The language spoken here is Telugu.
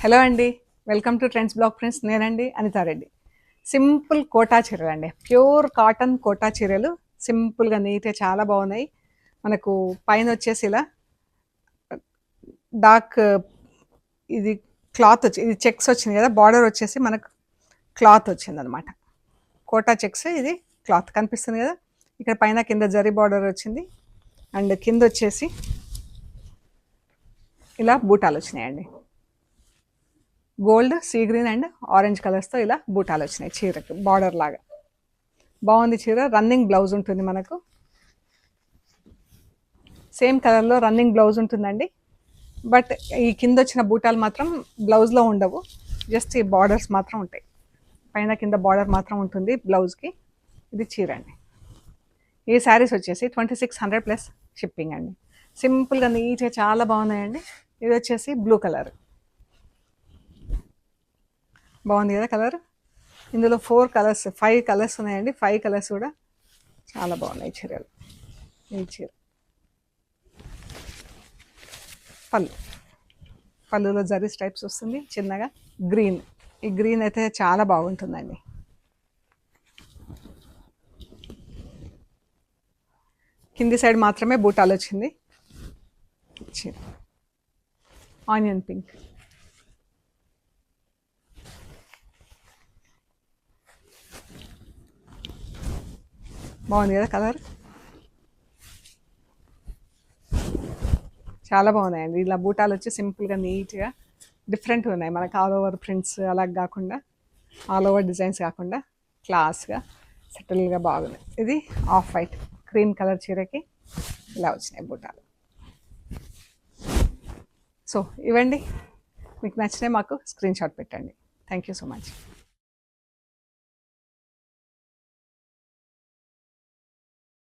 హలో అండి. Welcome to trends blog friends. నేనండి అనితారెడ్డి. సింపుల్ కోటా చీరలు అండి. ప్యూర్ కాటన్ కోటా చీరలు సింపుల్గా నీట్గా చాలా బాగున్నాయి. మనకు పైన వచ్చేసి ఇలా డార్క్ ఇది క్లాత్ వచ్చి ఇది చెక్స్ వచ్చింది కదా, బార్డర్ వచ్చేసి మనకు క్లాత్ వచ్చింది అనమాట. కోటా చెక్స్ ఇది క్లాత్ కనిపిస్తుంది కదా, ఇక్కడ పైన కింద జరీ బార్డర్ వచ్చింది. అండ్ కింద వచ్చేసి ఇలా బూటాలు వచ్చినాయండి. Gold, sea green and orange కలర్స్తో ఇలా బూటాలు వచ్చినాయి చీరకు బార్డర్ లాగా. బాగుంది చీర. రన్నింగ్ బ్లౌజ్ ఉంటుంది మనకు. సేమ్ కలర్లో రన్నింగ్ బ్లౌజ్ ఉంటుందండి. బట్ ఈ కింద వచ్చిన బూటాలు మాత్రం బ్లౌజ్లో ఉండవు, జస్ట్ ఈ బార్డర్స్ మాత్రం ఉంటాయి. పైన కింద బార్డర్ మాత్రం ఉంటుంది బ్లౌజ్కి. ఇది చీర అండి. ఈ శారీస్ వచ్చేసి 2600 ప్లస్ షిప్పింగ్ అండి. సింపుల్గా నీట్గా చాలా బాగున్నాయండి. ఇది వచ్చేసి బ్లూ కలర్. బాగుంది కదా కలర్. ఇందులో 5 కలర్స్ ఉన్నాయండి. 5 కలర్స్ కూడా చాలా బాగున్నాయి చీరలు. ఈ చీర పళ్ళులో జరీ స్ట్రైప్స్ వస్తుంది చిన్నగా. గ్రీన్, ఈ గ్రీన్ అయితే చాలా బాగుంటుందండి. కింది సైడ్ మాత్రమే బూటాలు వచ్చింది. చీర ఆనియన్ పింక్. బాగుంది కదా కలర్. చాలా బాగున్నాయండి. ఇలా బూటాలు వచ్చి సింపుల్గా నీట్గా డిఫరెంట్గా ఉన్నాయి. మనకు ఆల్ ఓవర్ ప్రింట్స్ అలా కాకుండా, ఆల్ ఓవర్ డిజైన్స్ కాకుండా క్లాస్గా సెటిల్గా బాగుంది. ఇది ఆఫ్ వైట్ క్రీమ్ కలర్ చీరకి ఇలా వచ్చినాయి బూటాలు. సో ఇవండి, మీకు నచ్చినాయి మాకు స్క్రీన్ షాట్ పెట్టండి. Thank you so much.